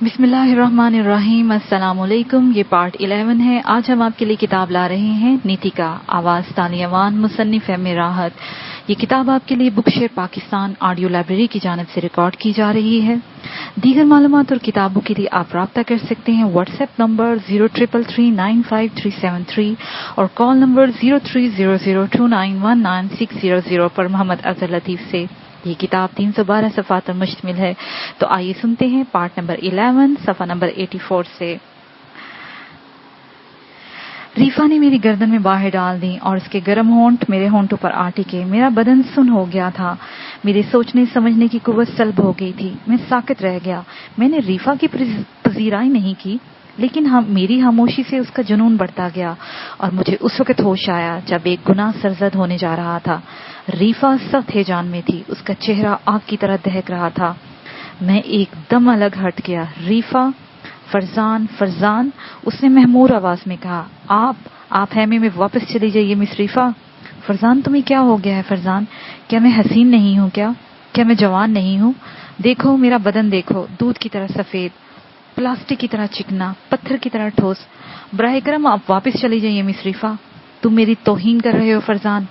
بسم اللہ الرحمن الرحیم. السلام علیکم. یہ پارٹ 11 ہے. آج ہم آپ کے لیے کتاب لا رہے ہیں نیتیکا. آواز تالیوان. مصنف ہے راحت. یہ کتاب آپ کے لیے بک شیئر پاکستان آڈیو لائبریری کی جانب سے ریکارڈ کی جا رہی ہے. دیگر معلومات اور کتابوں کے لیے آپ رابطہ کر سکتے ہیں واٹس ایپ نمبر 0333955373 اور کال نمبر 0300291960 پر محمد اظہر لطیف سے. یہ کتاب 312 صفحات پر مشتمل ہے. تو آئیے سنتے ہیں پارٹ نمبر 11 صفحہ نمبر 84 سے. ریفا نے میری گردن میں باہیں ڈال دی اور اس کے گرم ہونٹ میرے ہونٹوں پر آ ٹکے. میرا بدن سن ہو گیا تھا. میرے سوچنے سمجھنے کی قوت سلب ہو گئی تھی. میں ساکت رہ گیا. میں نے ریفا کی پذیرائی نہیں کی، لیکن میری خاموشی سے اس کا جنون بڑھتا گیا اور مجھے اس وقت ہوش آیا جب ایک گناہ سرزد ہونے جا رہا تھا. ریفا سخت ہیجان میں تھی. اس کا چہرہ آگ کی طرح دہک رہا تھا. میں ایک دم الگ ہٹ گیا. ریفا، فرزان، فرزان، اس نے مہمور آواز میں کہا. آپ خیمے میں واپس چلی جائیے مس ریفا. فرزان، تمہیں کیا ہو گیا ہے فرزان؟ کیا میں حسین نہیں ہوں؟ کیا میں جوان نہیں ہوں؟ دیکھو میرا بدن، دیکھو، دودھ کی طرح سفید، پلاسٹک کی طرح چکنا، پتھر کی طرح ٹھوس. براہ کرم آپ واپس چلی جائیے مس ریفا. تم میری توہین کر رہے ہو فرزان.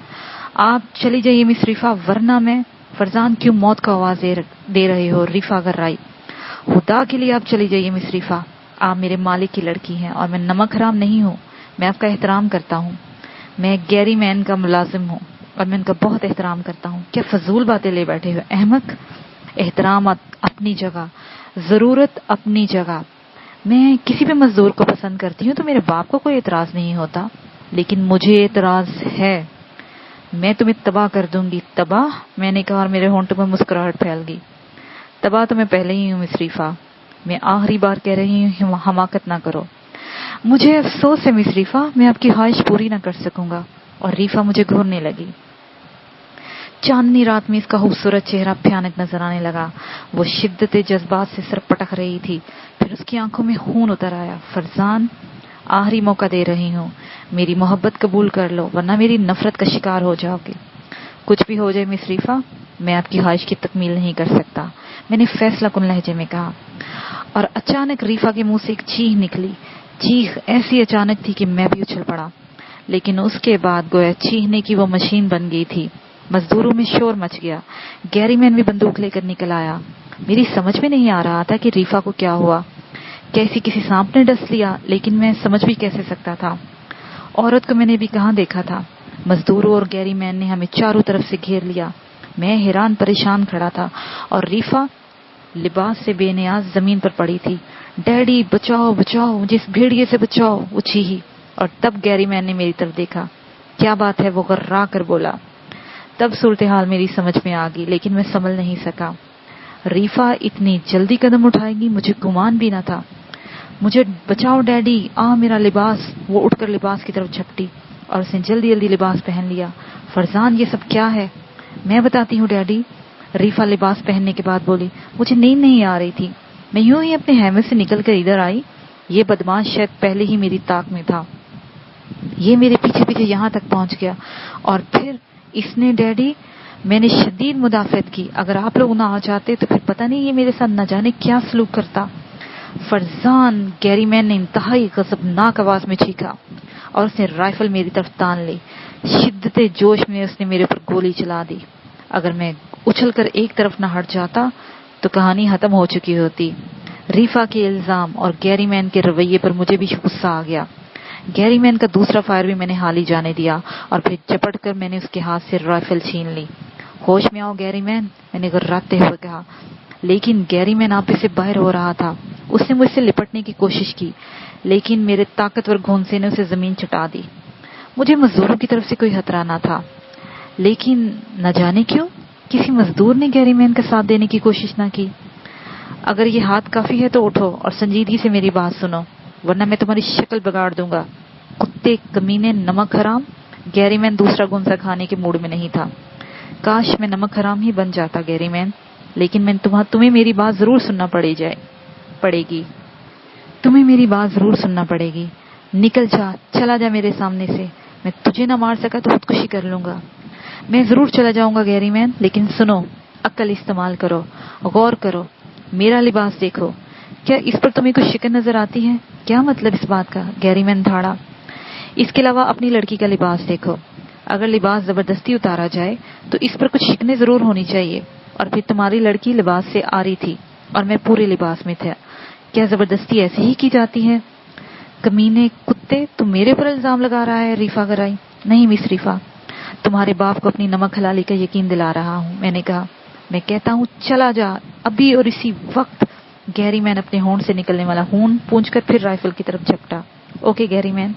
آپ چلی جائیے مس ریفا، ورنہ میں. فرزان، کیوں موت کو آواز دے رہے ہو؟ ریفا گھررائی. خدا کے لیے آپ چلی جائیے مس ریفا. آپ میرے مالک کی لڑکی ہیں اور میں نمک حرام نہیں ہوں. میں آپ کا احترام کرتا ہوں. میں گیری مین کا ملازم ہوں اور میں ان کا بہت احترام کرتا ہوں. کیا فضول باتیں لے بیٹھے ہو احمق. احترام اپنی جگہ، ضرورت اپنی جگہ. میں کسی بھی مزدور کو پسند کرتی ہوں تو میرے باپ کو کوئی اعتراض نہیں ہوتا، لیکن مجھے اعتراض ہے. میں تمہیں تباہ کر دوں گی. تباہ؟ میں نے کہا اور میرے ہونٹوں میں مسکراہٹ پھیل گئی. تباہ تو میں پہلے ہی ہوں مس ریفا. میں آخری بار کہہ رہی ہوں، حماقت نہ کرو. مجھے افسوس ہے مس ریفا، میں آپ کی خواہش پوری نہ کر سکوں گا. اور ریفا مجھے گھورنے لگی. چاندنی رات میں اس کا خوبصورت چہرہ بھیانک نظر آنے لگا. وہ شدت جذبات سے سر پٹک رہی تھی. پھر اس کی آنکھوں میں خون اتر آیا. فرزان، آخری موقع دے رہی ہوں. میری محبت قبول کر لو ورنہ میری نفرت کا شکار ہو جاؤ گے. کچھ بھی ہو جائے مس ریفا، میں آپ کی خواہش کی تکمیل نہیں کر سکتا، میں نے فیصلہ کن لہجے میں کہا. اور اچانک ریفا کے منہ سے ایک چیخ نکلی. چیخ ایسی اچانک تھی کہ میں بھی اچھل پڑا، لیکن اس کے بعد گویا چیخنے کی وہ مشین بن گئی تھی. مزدوروں میں شور مچ گیا. گیری مین بھی بندوق لے کر نکل آیا. میری سمجھ میں نہیں آ رہا تھا کہ ریفا کو کیا ہوا. کسی سانپ نے ڈس لیا، لیکن میں سمجھ بھی کیسے سکتا تھا. عورت کو میں نے بھی کہاں دیکھا تھا. مزدوروں اور گیری مین نے ہمیں چاروں طرف سے گھیر لیا. میں حیران پریشان کھڑا تھا اور ریفا لباس سے بے نیاز زمین پر پڑی تھی. ڈیڈی بچاؤ بچاؤ، مجھے اس بھیڑیے سے بچاؤ، وہ چیخی. اور تب گیری مین نے میری طرف دیکھا. کیا بات ہے، وہ غرا کر بولا. تب صورتحال میری سمجھ میں آ گئی، لیکن میں سنبھل نہیں سکا. ریفا اتنی جلدی قدم اٹھائے گی مجھے گمان بھی نہ تھا. مجھے بچاؤ ڈیڈی، میرا لباس. وہ اٹھ کر لباس کی طرف جھپٹی اور اس نے جلدی جلدی لباس پہن لیا. فرزان، یہ سب کیا ہے؟ میں بتاتی ہوں ڈیڈی. ریفا لباس پہننے کے بعد بولی. مجھے نیند نہیں آ رہی تھی. میں یوں ہی اپنے خیمے سے نکل کر ادھر آئی. یہ بدماش شاید پہلے ہی میری طاق میں تھا. یہ میرے پیچھے پیچھے یہاں تک پہنچ گیا. اور پھر اس نے ڈیڈی، میں نے شدید مدافعت کی. اگر آپ لوگ نہ آ جاتے تو پھر پتہ نہیں یہ میرے ساتھ نہ جانے کیا سلوک کرتا. فرزان، گیری مین نے انتہائی غضبناک آواز میں چیخا اور اس نے رائفل میری طرف تان لی. شدت جوش میں اس نے میرے پر گولی چلا دی. اگر میں اچھل کر ایک طرف نہ ہٹ جاتا تو کہانی ختم ہو چکی ہوتی. ریفا کے الزام اور گیری مین کے رویے پر مجھے بھی غصہ آ گیا. گیری مین کا دوسرا فائر بھی میں نے حال ہی جانے دیا اور پھر چپٹ کر میں نے اس کے ہاتھ سے رائفل چھین لی. ہوش میں آؤ گیری مین، میں نے گھراتے ہوئے کہا. لیکن گیری مین آپ سے باہر ہو رہا تھا. اس نے مجھ سے لپٹنے کی کوشش کی، لیکن میرے طاقتور گھونسے نے اسے زمین چٹا دی. مجھے مزدوروں کی طرف سے کوئی خطرہ نہ تھا، لیکن نہ جانے کیوں کسی مزدور نے گیری مین کا ساتھ دینے کی کوشش نہ کی. اگر یہ ہاتھ کافی ہے تو اٹھو اور سنجیدگی سے میری بات سنو، ورنہ میں تمہاری شکل بگاڑ دوں گا. کتے، کمینے، نمک حرام. گیری مین دوسرا گنسا کھانے کے موڈ میں نہیں تھا. کاش میں نمک حرام ہی بن جاتا گیری مین، لیکن تمہیں میری بات ضرور سننا پڑے گی. تمہیں میری بات ضرور سننا پڑے گی. نکل جا، چلا جا میرے سامنے سے. میں تجھے نہ مار سکا تو خودکشی کر لوں گا. میں ضرور چلا جاؤں گا گیری مین، لیکن سنو، عقل استعمال کرو، غور کرو. میرا لباس دیکھو، کیا اس پر تمہیں کچھ شکن نظر آتی ہے؟ کیا مطلب اس بات کا؟ گیری مین دھاڑا۔ اس کے علاوہ اپنی لڑکی کا لباس دیکھو، اگر لباس زبردستی اتارا جائے تو اس پر کچھ شکنیں ضرور ہونی چاہیے، اور پھر تمہاری لڑکی لباس سے آ رہی تھی اور میں پورے لباس میں تھا، کیا زبردستی ایسے ہی کی جاتی ہے؟ کمینے کتے، تم میرے پر الزام لگا رہا ہے؟ ریفا گرائی۔ نہیں مس ریفا، تمہارے باپ کو اپنی نمک حلالی کا یقین دلا رہا ہوں، میں نے کہا۔ میں کہتا ہوں چلا جا ابھی اور اسی وقت۔ گیری مین اپنے ہونٹ سے نکلنے والا خون پونچھ کر پھر رائفل کی طرف جھپٹا۔ اوکے گیری مین،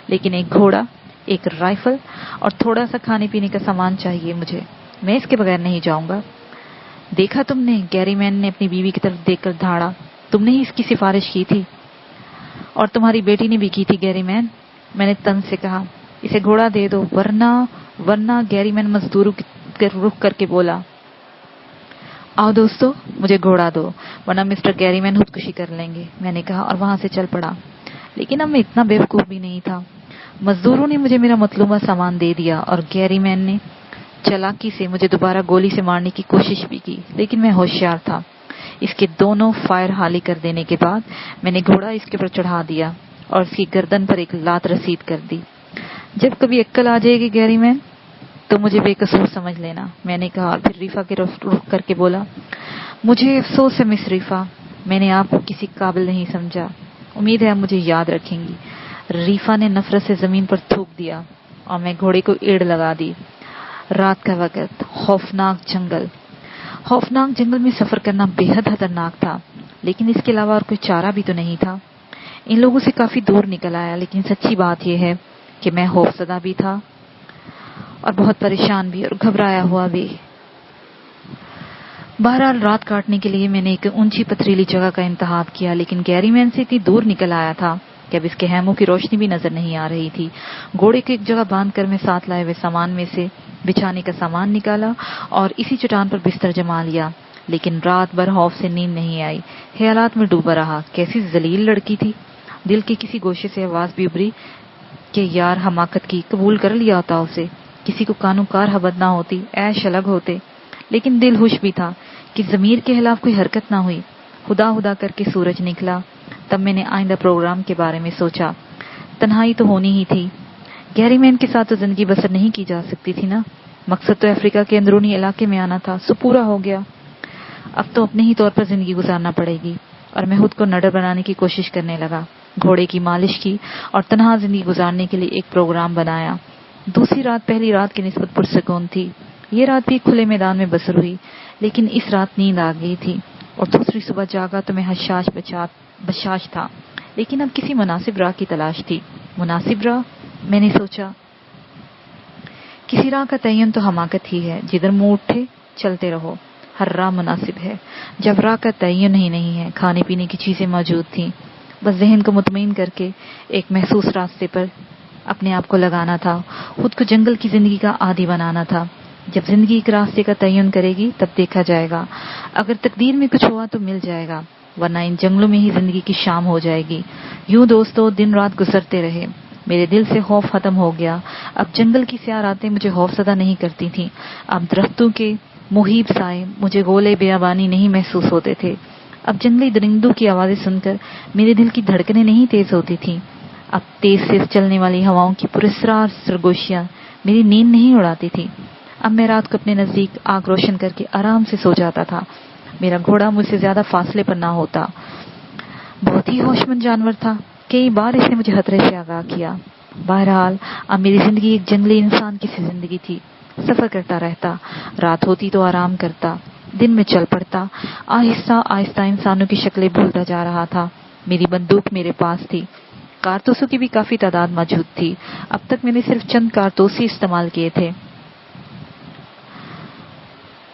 لیکن ایک گھوڑا، ایک رائفل اور تھوڑا سا کھانے پینے کا سامان چاہیے مجھے، میں اس کے بغیر نہیں جاؤں گا۔ دیکھا تم نے؟ گیری مین نے اپنی بیوی کی طرف دیکھ کر دھاڑا۔ تم نے ہی اس کی سفارش کی تھی، اور تمہاری بیٹی نے بھی کی تھی گیری مین، میں نے طنز سے کہا۔ اسے گھوڑا دے دو ورنہ گیری مین مزدوروں کی رخ کر کے بولا۔ آؤ دوستو، مجھے گھوڑا دو ورنہ مسٹر گیری مین خودکشی کر لیں گے، میں نے کہا اور وہاں سے چل پڑا۔ لیکن اب میں اتنا بیوقوف بھی نہیں تھا۔ مزدوروں نے مجھے میرا مطلوبہ سامان دے دیا اور گیری مین نے چالاکی سے مجھے دوبارہ گولی سے مارنے کی کوشش بھی کی، لیکن میں ہوشیار تھا۔ اس کے دونوں فائر خالی کر دینے کے بعد میں نے گھوڑا اس کے پر چڑھا دیا اور اس کی گردن پر ایک لات رسید کر دی۔ جب کبھی عقل آ جائے گی گیری مین تو مجھے بے قصور سمجھ لینا، میں نے کہا اور پھر ریفا کے رخ کر کے بولا۔ مجھے افسوس ہے مس ریفا، میں نے آپ کو کسی قابل نہیں سمجھا، امید ہے آپ مجھے یاد رکھیں گی۔ ریفا نے نفرت سے زمین پر تھوک دیا اور میں گھوڑے کو ایڑ لگا دی۔ رات کا وقت، خوفناک جنگل میں سفر کرنا بے حد خطرناک تھا، لیکن اس کے علاوہ اور کوئی چارہ بھی تو نہیں تھا۔ ان لوگوں سے کافی دور نکل آیا، لیکن سچی بات یہ ہے کہ میں خوفزدہ بھی تھا اور بہت پریشان بھی اور گھبرایا ہوا بھی۔ بہرحال رات کاٹنے کے لیے میں نے ایک اونچی پتھریلی جگہ کا انتخاب کیا، لیکن گیری مین سے اتنی دور نکل آیا تھا کہ اب اس کے خیموں کی روشنی بھی نظر نہیں آ رہی تھی۔ گھوڑے کو ایک جگہ باندھ کر میں ساتھ لائے ہوئے سامان میں سے بچھانے کا سامان نکالا اور اسی چٹان پر بستر جما لیا، لیکن رات بھر خوف سے نیند نہیں آئی، خیالات میں ڈوبا رہا۔ کیسی ذلیل لڑکی تھی۔ دل کے کسی گوشے سے آواز بھی ابھری کہ یار حماقت کی، قبول کر لیا ہوتا اسے، کسی کو کانوں کار حبت نہ ہوتی، عیش الگ ہوتے۔ لیکن دل خوش بھی تھا کہ ضمیر کے خلاف کوئی حرکت نہ ہوئی۔ خدا کر کے سورج نکلا، تب میں نے آئندہ پروگرام کے بارے میں سوچا۔ تنہائی تو ہونی ہی تھی، گیری مین کے ساتھ تو زندگی بسر نہیں کی جا سکتی تھی نا۔ مقصد تو افریقہ کے اندرونی علاقے میں آنا تھا، سو پورا ہو گیا۔ اب تو اپنے ہی طور پر زندگی گزارنا پڑے گی، اور میں خود کو نڈر بنانے کی کوشش کرنے لگا۔ گھوڑے کی مالش کی اور تنہا زندگی گزارنے کے لیے ایک پروگرام بنایا۔ دوسری رات پہلی رات کی نسبت پرسکون تھی۔ یہ رات بھی کھلے میدان میں بسر ہوئی، لیکن اس رات نیند آ گئی تھی، اور دوسری صبح جاگا تو میں حشاش بشاش تھا، لیکن اب کسی مناسب راہ کی تلاش تھی۔ مناسب راہ؟ میں نے سوچا، کسی راہ کا تعین تو حماقت ہی ہے، جدھر منہ اٹھے چلتے رہو۔ ہر راہ مناسب ہے جب راہ کا تعین ہی نہیں ہے۔ کھانے پینے کی چیزیں موجود تھیں، بس ذہن کو مطمئن کر کے ایک محسوس راستے پر اپنے آپ کو لگانا تھا، خود کو جنگل کی زندگی کا عادی بنانا تھا۔ جب زندگی ایک راستے کا تعین کرے گی تب دیکھا جائے گا، اگر تقدیر میں کچھ ہوا تو مل جائے گا، ورنہ ان جنگلوں میں ہی زندگی کی شام ہو جائے گی۔ یوں دوستو دن رات گزرتے رہے، میرے دل سے خوف ختم ہو گیا۔ اب جنگل کی سیاہ راتیں مجھے خوفزدہ نہیں کرتی تھیں، اب درختوں کے محیب سائے مجھے گولے بیابانی نہیں محسوس ہوتے تھے، اب جنگلی درندوں کی آوازیں سن کر میرے دل کی دھڑکنیں نہیں تیز ہوتی تھیں، اب تیز چلنے والی ہواؤں کی پراسرار سرگوشیاں میری نیند نہیں اڑاتی تھی۔ اب میں رات کو اپنے نزدیک آنکھ روشن کر کے آرام سے سو جاتا تھا، میرا گھوڑا مجھ سے زیادہ فاصلے پر نہ ہوتا۔ بہت ہی ہوش مند جانور تھا، کئی بار اس نے مجھے خطرے سے آگاہ کیا۔ بہرحال اب میری زندگی ایک جنگلی انسان کی سی زندگی تھی، سفر کرتا رہتا، رات ہوتی تو آرام کرتا، دن میں چل پڑتا، آہستہ آہستہ انسانوں کی شکلیں بھولتا جا رہا تھا۔ میری بندوق میرے پاس تھی، کارتوسوں کی بھی کافی تعداد موجود تھی۔ اب تک میں نے صرف چند کارتوس ہی استعمال کیے تھے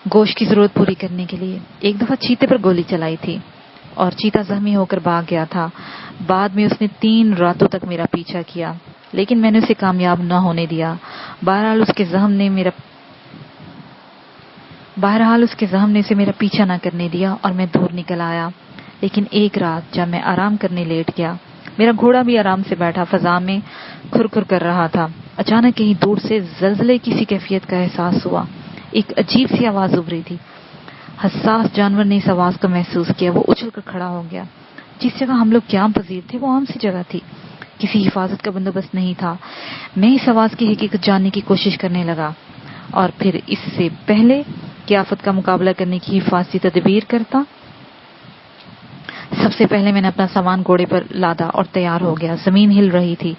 گوشت کی ضرورت پوری کرنے کے لیے۔ ایک دفعہ چیتے پر گولی چلائی تھی اور چیتا زخمی ہو کر بھاگ گیا تھا۔ بعد میں اس نے 3 راتوں تک میرا پیچھا کیا، لیکن میں نے اسے کامیاب نہ ہونے دیا۔ بہرحال اس کے زخم نے اسے میرا پیچھا نہ کرنے دیا اور میں دور نکل آیا۔ لیکن ایک رات جب میں آرام کرنے لیٹ گیا، میرا گھوڑا بھی آرام سے بیٹھا فضا میں کھر کھر کر رہا تھا، اچانک کہیں دور سے زلزلے کی سی کیفیت کا احساس ہوا۔ ایک عجیب سی آواز ابھری تھی۔ حساس جانور نے اس آواز کو محسوس کیا، وہ اچھل کر کھڑا ہو گیا۔ جس جگہ ہم لوگ قیام پذیر تھے وہ عام سی جگہ تھی، کسی حفاظت کا بندوبست نہیں تھا۔ میں اس آواز کی حقیقت جاننے کی کوشش کرنے لگا اور پھر اس سے پہلے کہ آفت کا مقابلہ کرنے کی حفاظتی تدبیر کرتا، سب سے پہلے میں نے اپنا سامان گھوڑے پر لادا اور تیار ہو گیا۔ زمین ہل رہی تھی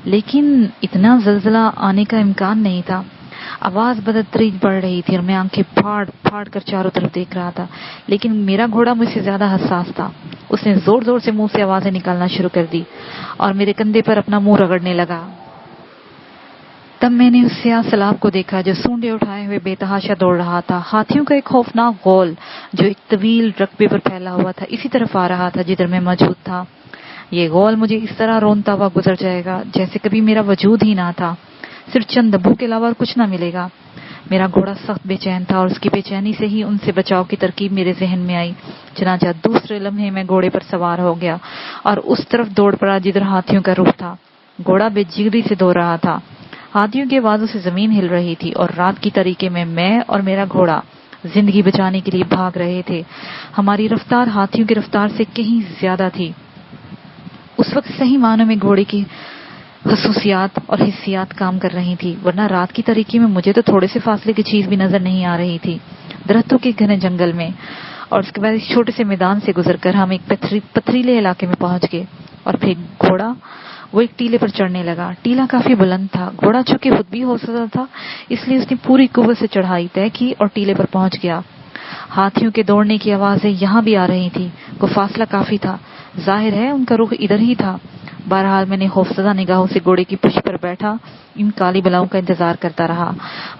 لیکن اتنا زلزلہ آنے کا امکان نہیں تھا۔ آواز بدتدریج بڑھ رہی تھی اور میں آنکھیں پھاڑ پھاڑ کر چاروں طرف دیکھ رہا تھا، لیکن میرا گھوڑا مجھ سے زیادہ حساس تھا۔ اس نے زور زور سے منہ سے آوازیں نکالنا شروع کر دی اور میرے کندھے پر اپنا منہ رگڑنے لگا۔ تب میں نے اس سیاہ سلاب کو دیکھا جو سونڈے اٹھائے ہوئے بے تحاشا دوڑ رہا تھا۔ ہاتھیوں کا ایک خوفناک غول جو ایک طویل رقبے پر پھیلا ہوا تھا اسی طرف آ رہا تھا جدھر میں موجود تھا۔ یہ غول مجھے اس طرح رونتا ہوا گزر جائے گا جیسے کبھی میرا وجود ہی نہ تھا، صرف چند دبوں کے علاوہ اور کچھ نہ ملے گا۔ میرا گھوڑا سخت بے چین تھا اور اس کی بے چینی سے ہی ان سے بچاؤ کی ترکیب میرے ذہن میں آئی۔ چنانچہ دوسرے لمحے میں گھوڑے پر سوار ہو گیا اور اس طرف دوڑ پڑا جدھر ہاتھیوں کا رخ تھا۔ گھوڑا بے جگری سے دوڑ رہا تھا، ہاتھیوں کی آوازوں سے زمین ہل رہی تھی اور رات کی تاریکی میں اور میرا گھوڑا زندگی بچانے کے لیے بھاگ رہے تھے۔ ہماری رفتار ہاتھیوں کی رفتار سے کہیں زیادہ تھی۔ اس وقت صحیح معنوں میں گھوڑے کی خصوصیات اور حسیات کام کر رہی تھی، ورنہ رات کی تاریکی میں مجھے تو تھوڑے سے فاصلے کی چیز بھی نظر نہیں آ رہی تھی۔ درختوں کے گھنے جنگل میں اور اس کے بعد ایک چھوٹے سے میدان سے گزر کر ہم ایک پتھریلے علاقے میں پہنچ گئے اور پھر گھوڑا وہ ایک ٹیلے پر چڑھنے لگا۔ ٹیلا کافی بلند تھا، گھوڑا چونکہ خود بھی حوصلہ تھا اس لیے اس نے پوری قوت سے چڑھائی طے کی اور ٹیلے پر پہنچ گیا۔ ہاتھیوں کے دوڑنے کی آوازیں یہاں بھی آ رہی تھی، کو فاصلہ کافی تھا، ظاہر ہے ان کا رخ ادھر ہی تھا۔ بہرحال میں نے خوفزدہ نگاہوں سے گھوڑے کی پشت پر بیٹھا ان کالی بلاؤں کا انتظار کرتا رہا۔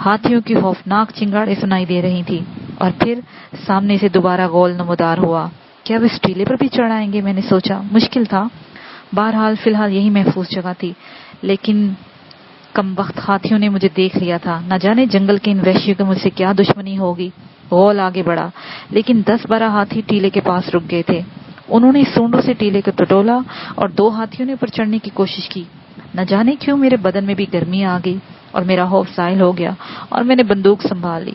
ہاتھیوں کی خوفناک چنگاڑیں سنائی دے رہی تھی اور پھر سامنے سے دوبارہ غول نمودار ہوا۔ کیا وہ اس ٹیلے پر بھی چڑھ آئیں گے؟ میں نے سوچا۔ مشکل تھا، بہرحال فی الحال یہی محفوظ جگہ تھی، لیکن کم وقت ہاتھیوں نے مجھے دیکھ لیا تھا۔ نہ جانے جنگل کے ان وحشیوں کو مجھ سے کیا دشمنی ہوگی۔ غول آگے بڑھا لیکن 10-12 ہاتھی ٹیلے کے پاس رک گئے تھے۔ انہوں نے سونڈوں سے ٹیلے کو ٹٹولا اور 2 ہاتھیوں نے اوپر چڑھنے کی کوشش کی۔ نہ جانے کیوں میرے بدن میں بھی گرمی آ گئی اور میرا خوف زائل ہو گیا اور میں نے بندوق سنبھال لی۔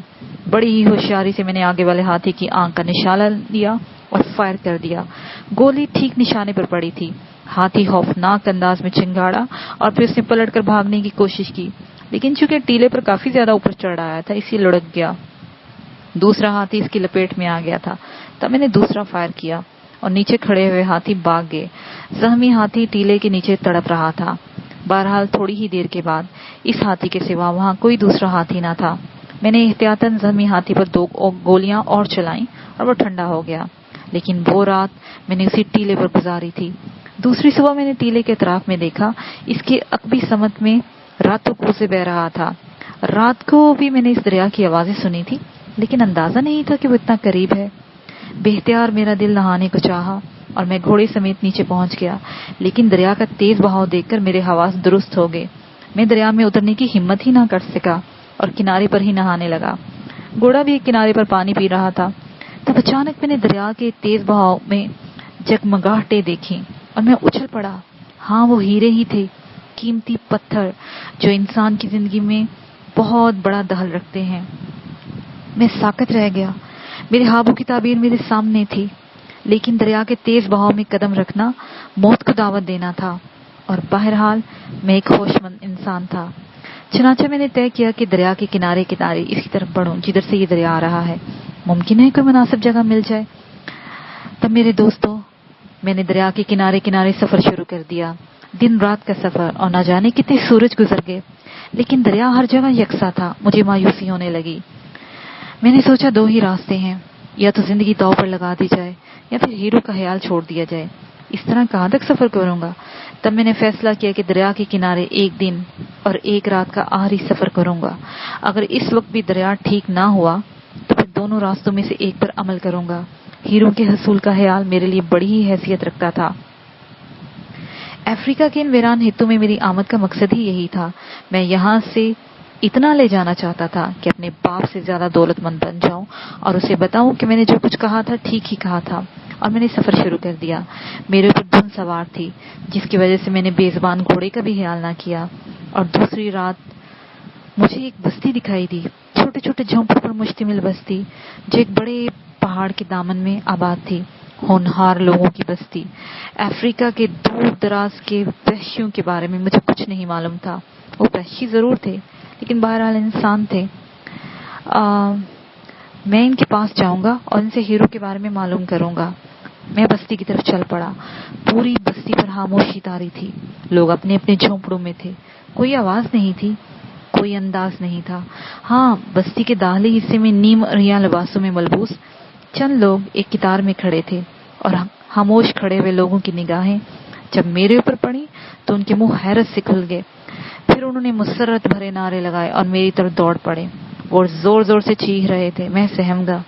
بڑی ہی ہوشیاری سے میں نے آگے والے ہاتھی کی آنکھ کا نشانہ لیا اور فائر کر دیا۔ گولی ٹھیک نشانے پر پڑی تھی۔ ہاتھی خوفناک انداز میں چنگاڑا اور پھر اس نے پلٹ کر بھاگنے کی کوشش کی، لیکن چونکہ ٹیلے پر کافی زیادہ اوپر چڑھ آیا تھا اسی لڑک گیا۔ دوسرا ہاتھی اس کی لپیٹ میں آ گیا تھا۔ تب میں نے دوسرا فائر کیا اور نیچے کھڑے ہوئے ہاتھی بھاگ گئے۔ زخمی ہاتھی ٹیلے کے نیچے تڑپ رہا تھا۔ بہرحال تھوڑی ہی دیر کے بعد اس ہاتھی کے سوا وہاں کوئی دوسرا ہاتھی نہ تھا۔ میں نے احتیاطاً زخمی ہاتھی پر 2 گولیاں اور چلائیں اور وہ ٹھنڈا ہو گیا، لیکن وہ رات میں نے اسی ٹیلے پر گزاری تھی۔ دوسری صبح میں نے ٹیلے کے اطراف میں دیکھا، اس کے عقبی سمت میں راتوں کوسے بہ رہا تھا۔ رات کو بھی میں نے اس دریا کی آوازیں سنی تھی، لیکن اندازہ نہیں تھا کہ وہ اتنا قریب ہے۔ بے اختیار میرا دل نہانے کو چاہا اور میں گھوڑے سمیت نیچے پہنچ گیا، لیکن دریا کا تیز بہاؤ دیکھ کر میرے حواس درست ہو گئے۔ میں دریا میں اترنے کی ہمت ہی نہ کر سکا اور کنارے پر ہی نہانے لگا۔ گھوڑا بھی ایک کنارے پر پانی پی رہا تھا۔ تب اچانک میں نے دریا کے تیز بہاؤ میں جگمگاہٹیں دیکھی اور میں اچھل پڑا۔ ہاں، وہ ہیرے ہی تھے، قیمتی پتھر جو انسان کی زندگی میں بہت بڑا دخل رکھتے ہیں۔ میں ساکت رہ گیا۔ میرے خوابوں کی تعبیر میرے سامنے تھی، لیکن دریا کے تیز بہاؤ میں قدم رکھنا موت کو دعوت دینا تھا، اور بہرحال میں ایک ہوش مند انسان تھا۔ چنانچہ میں نے طے کیا کہ دریا کے کنارے کنارے اس کی طرف بڑھوں جدھر سے یہ دریا آ رہا ہے، ممکن ہے کوئی مناسب جگہ مل جائے۔ تب میرے دوستوں، میں نے دریا کے کنارے کنارے سفر شروع کر دیا، دن رات کا سفر، اور نہ جانے کتنے سورج گزر گئے، لیکن دریا ہر جگہ یکساں تھا۔ مجھے مایوسی ہونے لگی۔ میں نے سوچا 2 ہی راستے ہیں، یا تو زندگی داؤ پر لگا دی جائے یا پھر ہیرو کا خیال چھوڑ دیا جائے۔ اس طرح کہاں تک سفر کروں گا؟ تب میں نے فیصلہ کیا کہ دریا کے کنارے 1 دن اور 1 رات کا آخری سفر کروں گا۔ اگر اس وقت بھی دریا ٹھیک نہ ہوا تو پھر دونوں راستوں میں سے ایک پر عمل کروں گا۔ ہیرو کے حصول کا خیال میرے لیے بڑی ہی حیثیت رکھتا تھا۔ افریقہ کے ان ویران خطوں میں میری آمد کا مقصد ہی یہی تھا۔ میں یہاں سے اتنا لے جانا چاہتا تھا کہ اپنے باپ سے زیادہ دولت مند بن جاؤں اور اسے بتاؤں کہ میں نے جو کچھ کہا تھا ٹھیک ہی کہا تھا، اور میں نے سفر شروع کر دیا۔ میرے اوپر دھن سوار تھی، جس کی وجہ سے میں نے بے زبان گھوڑے کا بھی خیال نہ کیا۔ اور دوسری رات مجھے ایک بستی دکھائی دی، چھوٹے چھوٹے جھونپڑوں پر مشتمل بستی جو ایک بڑے پہاڑ کے دامن میں آباد تھی۔ ہونہار لوگوں کی بستی. افریقہ کے دور دراز کے وحشیوں کے بارے میں مجھے کچھ نہیں معلوم تھا. وہ وحشی ضرور تھے لیکن بہرحال انسان تھے. میں ان کے پاس جاؤں گا اور ان سے ہیرو کے بارے میں معلوم کروں گا. میں بستی کی طرف چل پڑا. پوری بستی پر خاموشی طاری تھی. لوگ اپنے اپنے جھونپڑوں میں تھے. کوئی آواز نہیں تھی, کوئی انداز نہیں تھا. ہاں, بستی کے داخلی حصے میں نیم ریاں لباسوں میں ملبوس چند لوگ ایک قطار میں کھڑے تھے اور خاموش کھڑے ہوئے لوگوں کی نگاہیں جب میرے اوپر پڑی تو ان کے منہ حیرت سے کھل گئے. پھر انہوں نے مسرت بھرے نعرے لگائے اور میری طرف دوڑ پڑے. وہ زور زور سے چیخ رہے تھے. میں سہم گیا.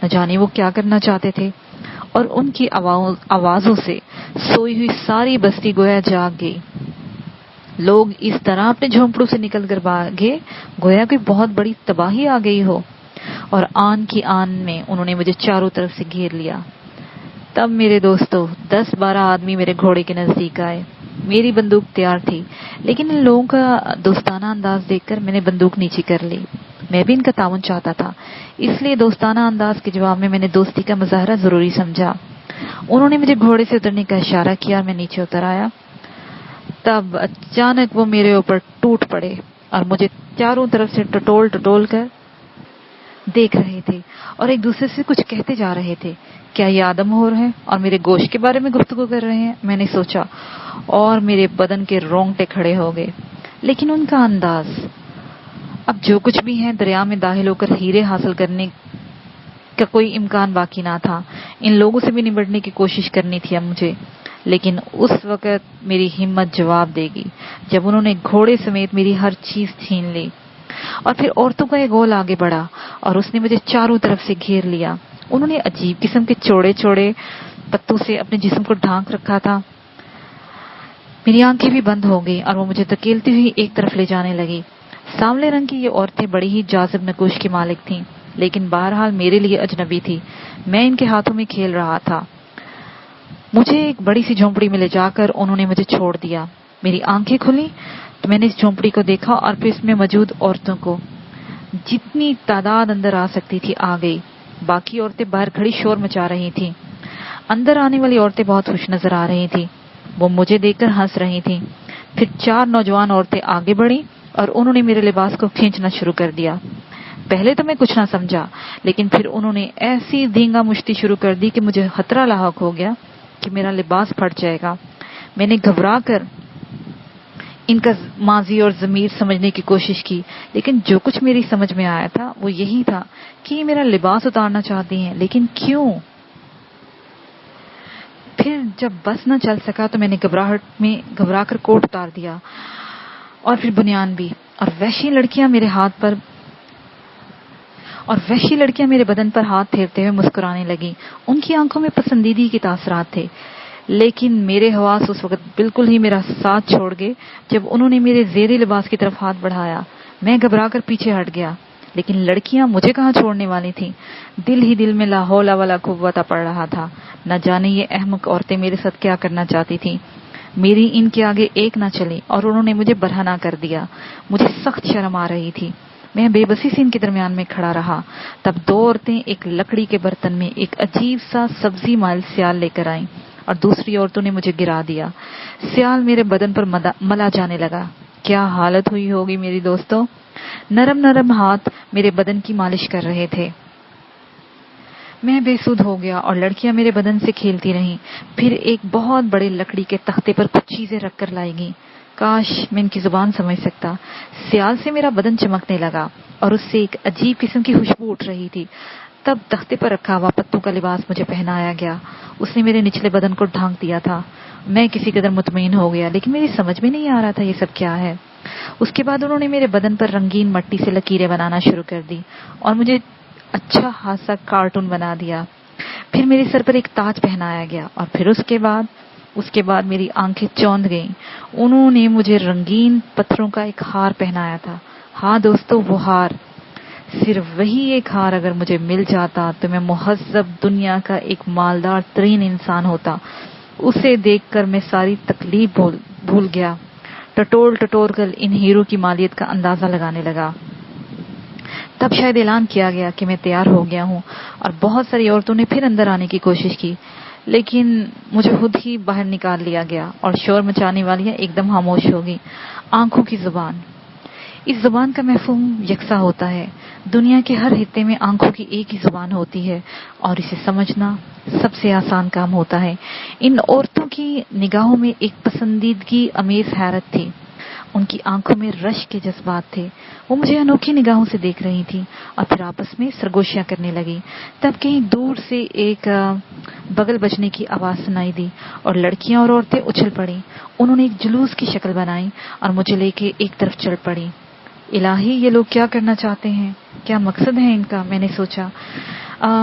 نہ جانے وہ کیا کرنا چاہتے تھے, اور ان کی آوازوں سے سوئی ہوئی ساری بستی گویا جاگ گئی. لوگ اس طرح اپنے جھونپڑوں سے نکل کر بھاگے گویا کوئی بہت بڑی تباہی آ گئی ہو, اور آن کی آن میں انہوں نے مجھے چاروں طرف سے گھیر لیا. تب میرے دوستو 10-12 آدمی میرے گھوڑے کے نزدیک آئے. میری بندوق تیار تھی, لیکن ان لوگوں کا دوستانہ انداز دیکھ کر میں نے بندوق نیچے کر لی. میں بھی ان کا تعاون چاہتا تھا, اس لیے دوستانہ انداز کے جواب میں نے دوستی کا مظاہرہ ضروری سمجھا. انہوں نے مجھے گھوڑے سے اترنے کا اشارہ کیا اور میں نیچے اتر آیا. تب اچانک وہ میرے اوپر ٹوٹ پڑے اور مجھے چاروں طرف سے ٹٹول کر دیکھ رہے تھے اور ایک دوسرے سے کچھ کہتے جا رہے تھے. کیا یہ آدم ہو رہے ہیں اور میرے گوشت کے بارے میں گفتگو کر رہے ہیں, میں نے سوچا, اور میرے بدن کے رونگٹے کھڑے ہو گئے. لیکن ان کا انداز, اب جو کچھ بھی ہے دریا میں داخل ہو کر ہیرے حاصل کرنے کا کوئی امکان باقی نہ تھا. ان لوگوں سے بھی نمٹنے کی کوشش کرنی تھی اب مجھے. لیکن اس وقت میری ہمت جواب دے گی جب انہوں نے گھوڑے سمیت میری ہر چیز چھین لی. اور پھر عورتوں کا ایک گول آگے بڑھا اور اس نے مجھے چاروں طرف سے گھیر لیا. انہوں نے عجیب قسم کے چوڑے چوڑے پتوں سے اپنے جسم کو ڈھانک رکھا تھا. میری آنکھیں بھی بند ہو گئی اور وہ مجھے دھکیلتی ہوئی ایک طرف لے جانے لگی. سانولے رنگ کی یہ عورتیں بڑی ہی جاذب نگوش کی مالک تھیں, لیکن بہرحال میرے لیے اجنبی تھی. میں ان کے ہاتھوں میں کھیل رہا تھا. مجھے ایک بڑی سی جھونپڑی میں لے جا کر انہوں نے مجھے چھوڑ دیا. میری آنکھیں کھلی تو میں نے اس جھونپڑی کو دیکھا اور پھر اس میں موجود عورتوں کو. جتنی تعداد اندر آ سکتی تھی آ گئی. باقی عورتیں باہر کھڑی شور مچا رہی تھیں. اندر آنے والی عورتیں بہت خوش نظر آ رہی تھیں. وہ مجھے دیکھ کر ہنس رہی تھیں. پھر 4 نوجوان عورتیں آگے بڑھیں اور انہوں نے میرے لباس کو کھینچنا شروع کر دیا. پہلے تو میں کچھ نہ سمجھا, لیکن پھر انہوں نے ایسی دھینگا مشتی شروع کر دی کہ مجھے خطرہ لاحق ہو گیا کہ میرا لباس پھٹ جائے گا. میں نے گھبرا کر ان کا ماضی اور ضمیر سمجھنے کی کوشش کی, لیکن جو کچھ میری سمجھ میں آیا تھا وہ یہی تھا کہ یہ میرا لباس اتارنا چاہتی ہیں, لیکن کیوں؟ پھر جب بس نہ چل سکا تو میں نے گھبرا کر کوٹ اتار دیا اور پھر بنیان بھی. اور وحشی لڑکیاں میرے بدن پر ہاتھ پھیرتے ہوئے مسکرانے لگیں. ان کی آنکھوں میں پسندیدگی کے تاثرات تھے, لیکن میرے حواس اس وقت بالکل ہی میرا ساتھ چھوڑ گئے جب انہوں نے میرے زیریں لباس کی طرف ہاتھ بڑھایا. میں گھبرا کر پیچھے ہٹ گیا, لیکن لڑکیاں مجھے کہاں چھوڑنے والی تھیں. دل ہی دل میں لا حول ولا قوت پڑ رہا تھا. نہ جانے یہ احمق عورتیں میرے ساتھ کیا کرنا چاہتی تھیں. میری ان کے آگے ایک نہ چلی اور انہوں نے مجھے برہنہ کر دیا. مجھے سخت شرم آ رہی تھی. میں بے بسی سے ان کے درمیان میں کھڑا رہا. تب 2 عورتیں ایک لکڑی کے برتن میں ایک عجیب سا سبزی مائل سیال لے کر آئیں اور دوسری عورتوں نے مجھے گرا دیا. سیال میرے بدن پر ملا جانے لگا. کیا حالت ہوئی ہوگی میری دوستوں. نرم نرم ہاتھ میرے بدن کی مالش کر رہے تھے. میں بے سود ہو گیا اور لڑکیاں میرے بدن سے کھیلتی رہیں. پھر ایک بہت بڑے لکڑی کے تختے پر کچھ چیزیں رکھ کر لائی گئیں. کاش میں ان کی زبان سمجھ سکتا. سیال سے میرا بدن چمکنے لگا اور اس سے ایک عجیب قسم کی خوشبو اٹھ رہی تھی. تب تختے پر رکھا ہوا پتوں کا لباس مجھے پہنایا گیا. اس نے میرے نچلے بدن کو ڈھانک دیا تھا. میں کسی قدر مطمئن ہو گیا, لیکن میری سمجھ میں نہیں آ رہا تھا یہ سب کیا ہے. اس کے بعد انہوں نے میرے بدن پر رنگین مٹی سے لکیریں بنانا شروع کر دی اور مجھے اچھا خاصا کارٹون بنا دیا. پھر میرے سر پر ایک تاج پہنایا گیا اور پھر اس کے بعد میری آنکھیں چوند گئیں. انہوں نے مجھے رنگین پتھروں کا ایک ہار پہنایا تھا. ہاں دوستو, وہ ہار, صرف وہی ایک ہار اگر مجھے مل جاتا تو میں مہذب دنیا کا ایک مالدار ترین انسان ہوتا. اسے دیکھ کر میں ساری تکلیف بھول گیا. ٹٹول کر ان ہیرو کی مالیت کا اندازہ لگانے لگا. تب شاید اعلان کیا گیا کہ میں تیار ہو گیا ہوں، اور بہت ساری عورتوں نے پھر اندر آنے کی کوشش کی، لیکن مجھے خود ہی باہر نکال لیا گیا اور شور مچانے والیاں ایک دم خاموش ہو گئی۔ آنکھوں کی زبان، اس زبان کا مفہوم یکساں ہوتا ہے۔ دنیا کے ہر خطے میں آنکھوں کی ایک ہی زبان ہوتی ہے اور اسے سمجھنا سب سے آسان کام ہوتا ہے۔ ان عورتوں کی نگاہوں میں ایک پسندیدگی امیز حیرت تھی، ان کی آنکھوں میں رشک کے جذبات تھے۔ وہ مجھے انوکھی نگاہوں سے دیکھ رہی تھی اور پھر آپس میں سرگوشیاں کرنے لگی۔ تب کہیں دور سے ایک بغل بجنے کی آواز سنائی دی اور لڑکیاں اور عورتیں اچھل پڑیں۔ انہوں نے ایک جلوس کی شکل بنائی اور مجھے لے کے ایک طرف چل پڑی۔ الہی، یہ لوگ کیا کرنا چاہتے ہیں؟ کیا مقصد ہے ان کا؟ میں نے سوچا۔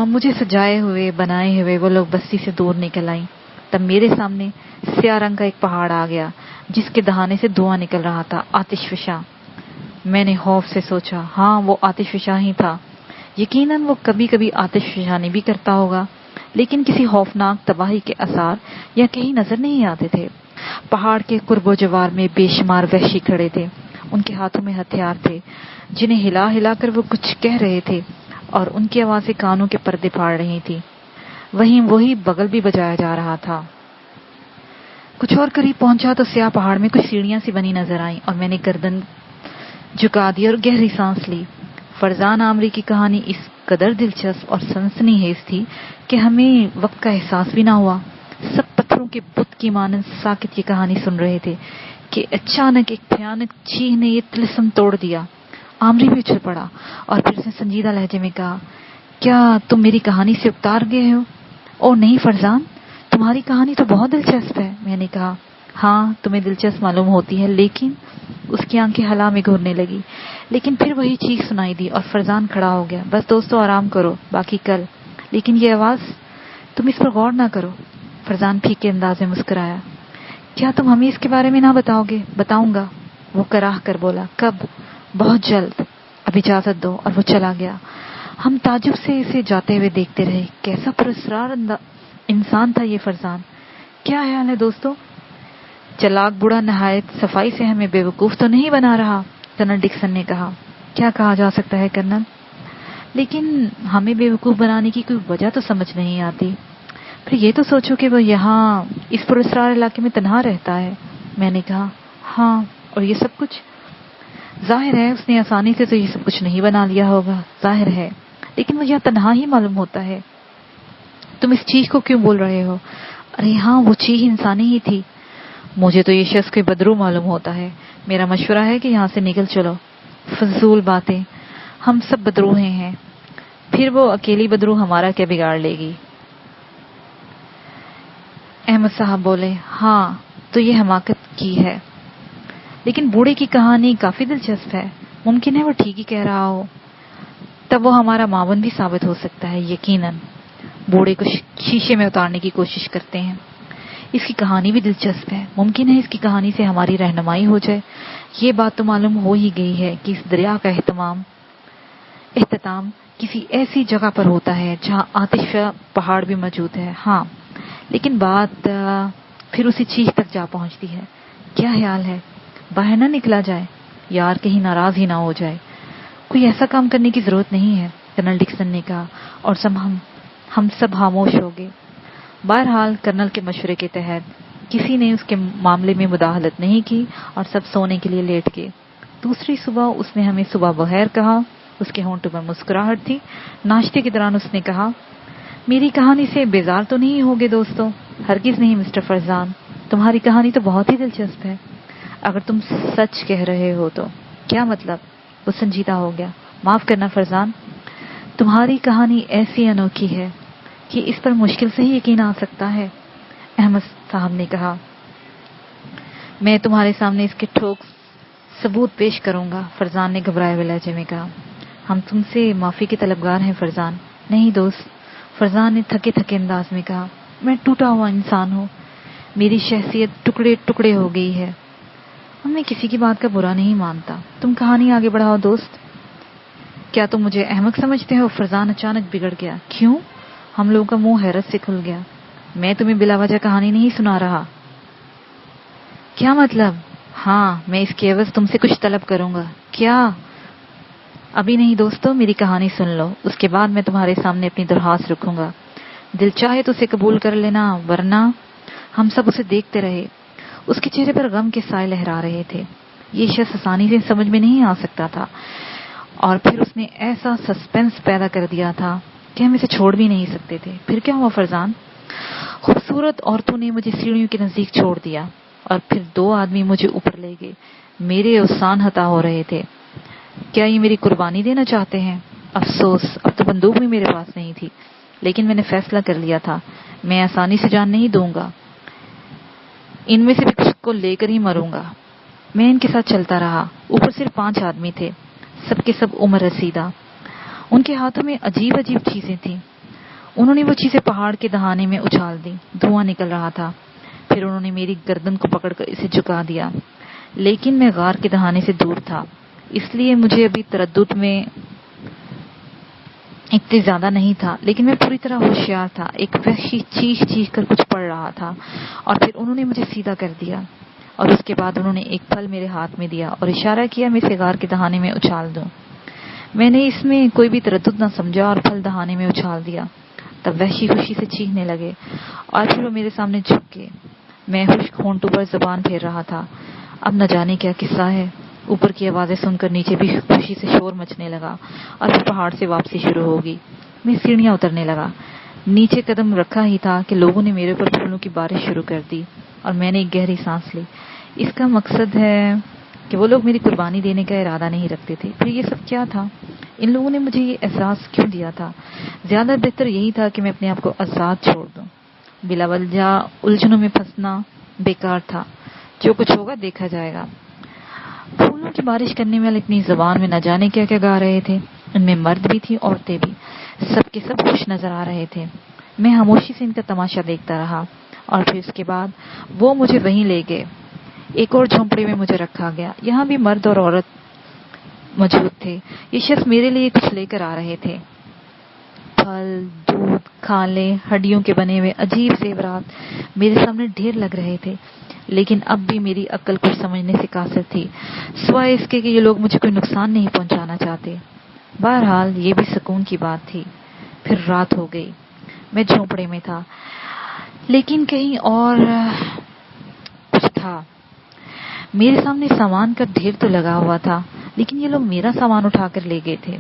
مجھے سجائے ہوئے بنائے ہوئے وہ لوگ بستی سے دور نکل آئیں۔ تب میرے سامنے سیاہ رنگ کا ایک پہاڑ آ گیا جس کے دہانے سے دھواں نکل رہا تھا، آتش فشاں۔ میں نے خوف سے سوچا، ہاں وہ آتش فشاں ہی تھا۔ یقیناً وہ کبھی کبھی آتش فشانی بھی کرتا ہوگا، لیکن کسی خوفناک تباہی کے آثار یا کہیں نظر نہیں آتے تھے۔ پہاڑ کے قرب و جوار میں بے شمار وحشی کھڑے تھے، ان کے ہاتھوں میں ہتھیار تھے جنہیں ہلا ہلا کر وہ کچھ کہہ رہے تھے اور ان کی آوازیں کانوں کے پردے پھاڑ رہی تھی۔ وہی بغل بھی بجایا جا رہا تھا۔ کچھ اور قریب پہنچا تو سیاہ پہاڑ میں کچھ سیڑھیاں سی بنی نظر آئیں اور میں نے گردن جھکا دی اور گہری سانس لی۔ فرزان عامری کی کہانی اس قدر دلچسپ اور سنسنی خیز تھی کہ ہمیں وقت کا احساس بھی نہ ہوا۔ سب پتھروں کے بت کی مانند ساکت یہ کہانی سن رہے تھے کہ اچانک ایک بھیانک چیخ نے یہ طلسم توڑ دیا۔ عامری بھی اچھل پڑا اور پھر اس نے سنجیدہ لہجے میں کہا، کیا تم میری کہانی سے اتار گئے ہو؟ او نہیں فرزان، تمہاری کہانی تو بہت دلچسپ ہے۔ میں نے کہا، ہاں تمہیں دلچسپ معلوم ہوتی ہے، لیکن اس کی آنکھیں ہلا میں گھورنے لگی، لیکن پھر وہی چیخ سنائی دی اور فرزان کھڑا ہو گیا۔ بس دوستو آرام کرو، باقی کل۔ لیکن یہ آواز، تم اس پر غور نہ کرو۔ فرزان پھیکے انداز میں مسکرایا۔ کیا تم ہمیں اس کے بارے میں نہ بتاؤ گے؟ بتاؤں گا، وہ کراہ کر بولا۔ کب؟ بہت جلد، اب اجازت دو۔ اور وہ چلا گیا۔ ہم تعجب سے اسے جاتے ہوئے دیکھتے رہے۔ کیسا پراسرار انسان تھا یہ فرزان۔ کیا خیال ہے دوستو؟ چلاک بوڑھا نہایت صفائی سے ہمیں بیوقوف تو نہیں بنا رہا؟ کرنل ڈکسن نے کہا۔ کیا کہا جا سکتا ہے کرنل، لیکن ہمیں بیوقوف بنانے کی کوئی وجہ تو سمجھ نہیں آتی۔ پھر یہ تو سوچو کہ وہ یہاں اس پراسرار علاقے میں تنہا رہتا ہے۔ میں نے کہا، ہاں، اور یہ سب کچھ؟ ظاہر ہے اس نے آسانی سے تو یہ سب کچھ نہیں بنا لیا ہوگا، ظاہر ہے، لیکن وہ یہاں تنہا ہی معلوم ہوتا ہے۔ تم اس چیخ کو کیوں بول رہے ہو؟ ارے ہاں، وہ چیخ انسانی ہی تھی۔ مجھے تو یہ شخص کوئی بدرو معلوم ہوتا ہے۔ میرا مشورہ ہے کہ یہاں سے نکل چلو۔ فضول باتیں، ہم سب بدروہیں ہیں، پھر وہ اکیلی بدرو ہمارا کیا بگاڑ لے گی؟ احمد صاحب بولے، ہاں تو یہ حماقت کی ہے، لیکن بوڑھے کی کہانی کافی دلچسپ ہے، ممکن ہے وہ ٹھیک ہی کہہ رہا ہو، تب وہ ہمارا معاون بھی ثابت ہو سکتا ہے۔ یقیناً بوڑھے کو شیشے میں اتارنے کی کوشش کرتے ہیں۔ اس کی کہانی بھی دلچسپ ہے، ممکن ہے اس کی کہانی سے ہماری رہنمائی ہو جائے۔ یہ بات تو معلوم ہو ہی گئی ہے کہ اس دریا کا اختتام کسی ایسی جگہ پر ہوتا ہے جہاں آتش پہاڑ بھی موجود ہے۔ ہاں، لیکن بات پھر اسی چیخ تک جا پہنچتی ہے۔ کیا خیال ہے باہر نہ نکلا جائے؟ یار کہیں ناراض ہی نہ ہو جائے۔ کوئی ایسا کام کرنے کی ضرورت نہیں ہے، کرنل ڈکسن نے کہا، اور ہم سب خاموش ہو گئے۔ بہرحال کرنل کے مشورے کے تحت کسی نے اس کے معاملے میں مداخلت نہیں کی اور سب سونے کے لیے لیٹ گئے۔ دوسری صبح اس نے ہمیں صبح بخیر کہا، اس کے ہونٹوں پر مسکراہٹ تھی۔ ناشتے کے دوران اس نے کہا، میری کہانی سے بیزار تو نہیں ہوگے دوستو؟ ہرگز نہیں مسٹر فرزان، تمہاری کہانی تو بہت ہی دلچسپ ہے، اگر تم سچ کہہ رہے ہو تو۔ کیا مطلب؟ وہ سنجیدہ ہو گیا۔ معاف کرنا فرزان، تمہاری کہانی ایسی انوکھی ہے کہ اس پر مشکل سے ہی یقین آ سکتا ہے۔ احمد صاحب نے کہا، میں تمہارے سامنے اس کے ٹھوس ثبوت پیش کروں گا۔ فرزان نے گھبرائے ہوئے لہجے میں کہا، ہم تم سے معافی کے طلبگار ہیں فرزان۔ نہیں دوست، فرزان نے تھکے تھکے انداز میں کہا، میں ٹوٹا ہوا انسان ہوں، میری شخصیت ٹکڑے ٹکڑے ہو گئی ہے، اور میں کسی کی بات کا برا نہیں مانتا۔ تم کہانی آگے بڑھاؤ دوست۔ کیا تم مجھے احمق سمجھتے ہو؟ فرزان اچانک بگڑ گیا۔ کیوں؟ ہم لوگوں کا منہ حیرت سے کھل گیا۔ میں تمہیں بلا وجہ کہانی نہیں سنا رہا۔ کیا مطلب؟ ہاں، میں اس کے عوض تم سے کچھ طلب کروں گا۔ کیا؟ ابھی نہیں دوستو، میری کہانی سن لو، اس کے بعد میں تمہارے سامنے اپنی درخواست رکھوں گا. دل چاہے تو اسے قبول کر لینا، ورنہ. ہم سب اسے دیکھتے رہے. اس کے چہرے پر غم کے سائے لہرا رہے تھے. یہ شخص آسانی سے سمجھ میں نہیں آ سکتا تھا، اور پھر اس نے ایسا سسپینس پیدا کر دیا تھا کہ ہم اسے چھوڑ بھی نہیں سکتے تھے. پھر کیا ہوا فرزان؟ خوبصورت عورتوں نے مجھے سیڑھیوں کے نزدیک چھوڑ دیا، اور پھر 2 آدمی مجھے اوپر لے گئے. میرے اوسان ہتا ہو رہے تھے. کیا یہ میری قربانی دینا چاہتے ہیں؟ افسوس، اب تو بندوق بھی میرے پاس نہیں تھی، لیکن میں نے فیصلہ کر لیا تھا، میں آسانی سے جان نہیں دوں گا. ان میں سے بھی کچھ کو لے کر ہی مروں گا. میں ان کے ساتھ چلتا رہا. اوپر صرف 5 آدمی تھے، سب کے سب عمر رسیدہ. ان کے ہاتھوں میں عجیب عجیب چیزیں تھیں. انہوں نے وہ چیزیں پہاڑ کے دہانے میں اچھال دی. دھواں نکل رہا تھا. پھر انہوں نے میری گردن کو پکڑ کر اسے جھکا دیا. لیکن میں غار کے دہانے سے دور تھا، اس لیے مجھے ابھی تردد میں اتنی زیادہ نہیں تھا، لیکن میں پوری طرح ہوشیار تھا. ایک وحشی چیخ چیخ کر کچھ پڑ رہا تھا، اور پھر انہوں نے مجھے سیدھا کر دیا، اور اس کے بعد انہوں نے ایک پھل میرے ہاتھ میں دیا اور اشارہ کیا میں اسے غار کے دہانے میں اچھال دوں. میں نے اس میں کوئی بھی تردد نہ سمجھا اور پھل دہانے میں اچھال دیا. تب وحشی خوشی سے چیخنے لگے، اور پھر وہ میرے سامنے جھک گئے. میں خشک ہونٹوں پر زبان پھیر رہا تھا. اب نہ جانے کیا قصہ ہے. اوپر کی آوازیں سن کر نیچے بھی خوشی سے شور مچنے لگا، اور پھر پہاڑ سے واپسی شروع ہوگی. میں سیڑھیاں اترنے لگا. نیچے قدم رکھا ہی تھا کہ لوگوں نے میرے اوپر پھولوں کی بارش شروع کر دی، اور میں نے ایک گہری سانس لی. اس کا مقصد ہے کہ وہ لوگ میری قربانی دینے کا ارادہ نہیں رکھتے تھے. پھر یہ سب کیا تھا؟ ان لوگوں نے مجھے یہ احساس کیوں دیا تھا؟ زیادہ بہتر یہی تھا کہ میں اپنے آپ کو آزاد چھوڑ دوں. بلا وجہ الجھنوں میں پھنسنا بیکار تھا. جو کچھ ہوگا دیکھا جائے گا. پھولوں کی بارش کرنے والے اپنی زبان میں نہ جانے کیا کیا گا رہے تھے. ان میں مرد بھی تھی، عورتیں بھی. سب کے سب خوش نظر آ رہے تھے. میں خاموشی سے ان کا تماشا دیکھتا رہا، اور پھر اس کے بعد وہ مجھے وہیں لے گئے. ایک اور جھونپڑی میں مجھے رکھا گیا. یہاں بھی مرد اور عورت موجود تھے. یہ شخص میرے لیے کچھ لے کر آ رہے تھے. پھل، دودھ، کھالے، ہڈیوں کے بنے ہوئے عجیب زیورات میرے سامنے ڈھیر لگ رہے تھے. لیکن اب بھی میری عقل کچھ سمجھنے سے قاصر تھی، سوائے اس کے کہ یہ لوگ مجھے کوئی نقصان نہیں پہنچانا چاہتے. بہرحال یہ بھی سکون کی بات تھی. پھر رات ہو گئی. میں جھونپڑے میں تھا، لیکن کہیں اور کچھ تھا. میرے سامنے سامان کا ڈھیر تو لگا ہوا تھا، لیکن یہ لوگ میرا سامان اٹھا کر لے گئے تھے.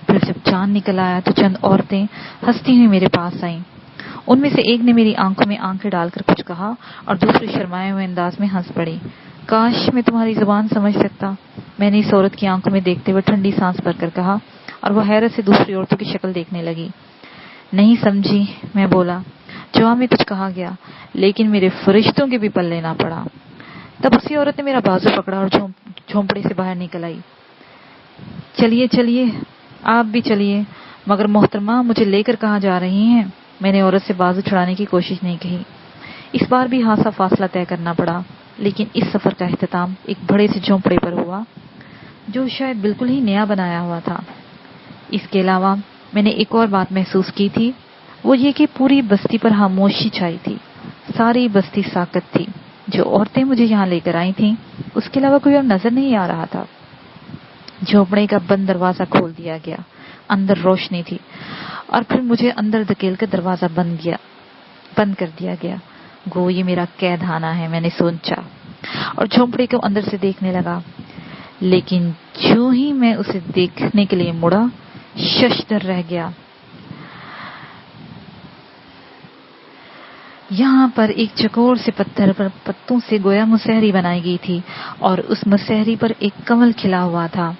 پھر جب چاند نکل آیا تو چند عورتیں ہنستی ہوئی میرے پاس آئیں. ان میں سے ایک نے میری آنکھوں میں آنکھیں ڈال کر کچھ کہا، اور دوسری شرمائے ہوئے انداز میں ہنس پڑی. کاش میں تمہاری زبان سمجھ سکتا. میں نے اس عورت کی آنکھوں میں دیکھتے ہوئے ٹھنڈی سانس بھر کر کہا، اور وہ حیرت سے دوسری عورتوں کی شکل دیکھنے لگی. نہیں سمجھی، میں بولا. جواب میں کچھ کہا گیا، لیکن میرے فرشتوں کے بھی پلے نہ پڑا. تب اسی عورت نے میرا بازو پکڑا اور جھونپڑے سے باہر نکل آئی. چلیے چلیے، آپ بھی چلیے. مگر محترمہ، مجھے لے کر کہاں جا رہی ہیں؟ میں نے عورت سے بازو چھڑانے کی کوشش نہیں کی. اس بار بھی خاصا فاصلہ طے کرنا پڑا. لیکن اس سفر کا اختتام ایک بڑے سے جھونپڑے پر ہوا، جو شاید بالکل ہی نیا بنایا ہوا تھا. اس کے علاوہ میں نے ایک اور بات محسوس کی تھی، وہ یہ کہ پوری بستی پر خاموشی چھائی تھی. ساری بستی ساکت تھی. جو عورتیں مجھے یہاں لے کر آئی تھیں، اس کے علاوہ کوئی اور نظر نہیں آ رہا تھا. جھونپڑے کا بند دروازہ کھول دیا گیا. اندر روشنی تھی، اور پھر مجھے اندر دھکیل کر دروازہ بند کر دیا گیا. گو یہ میرا قید خانہ ہے، میں نے سوچا، اور جھونپڑے کو اندر سے دیکھنے لگا. لیکن جو ہی میں اسے دیکھنے کے لیے مڑا، ششدر رہ گیا. یہاں پر ایک چکور سے پتھر پر پتوں سے گویا مسحری بنائی گئی تھی، اور اس مسحری پر ایک کنول کھلا ہوا تھا.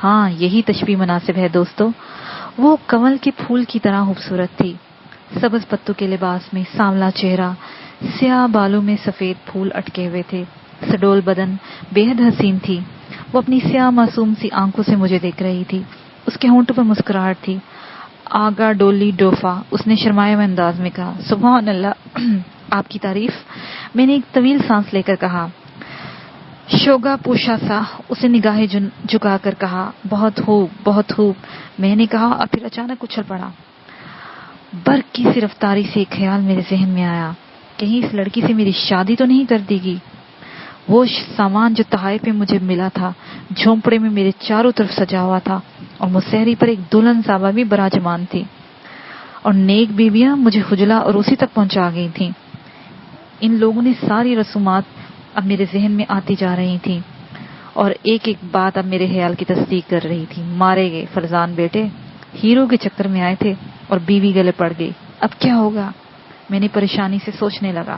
ہاں، یہی تشبیہ مناسب ہے دوستو. وہ کنول کے پھول کی طرح خوبصورت تھی. سبز پتوں کے لباس میں سانولا چہرہ، سیاہ بالوں میں سفید پھول اٹکے ہوئے تھے. سڈول بدن بے حد حسین تھی. وہ اپنی سیاہ معصوم سی آنکھوں سے مجھے دیکھ رہی تھی. اس کے ہونٹوں پر مسکراہٹ تھی. آگا ڈولی ڈوفا، اس نے شرمائے ہوئے انداز میں کہا. سبحان اللہ، آپ کی تعریف. میں نے ایک طویل سانس لے کر کہا. شوگا پوشا سا، اسے نگاہیں جھکا کر کہا. بہت خوب، بہت خوب، میں نے کہا، اور پھر اچانک اچھل پڑا. برق کی سی رفتاری سے ایک خیال میرے ذہن میں آیا، کہیں اس لڑکی سے میری شادی تو نہیں کر دی گی. وہ سامان جو تحائف پہ مجھے ملا تھا جھونپڑے میں میرے چاروں طرف سجا ہوا تھا، اور مسحری پر ایک دلہن صاحبہ بھی براجمان تھی، اور نیک بیویاں مجھے خجلہ اور اسی تک پہنچا گئی تھیں۔ ان لوگوں نے ساری رسومات اب میرے ذہن میں آتی جا رہی تھیں، اور ایک ایک بات اب میرے خیال کی تصدیق کر رہی تھی۔ مارے گئے فرزان بیٹے، ہیرو کے چکر میں آئے تھے اور بیوی گلے پڑ گئی، اب کیا ہوگا؟ میں نے پریشانی سے سوچنے لگا۔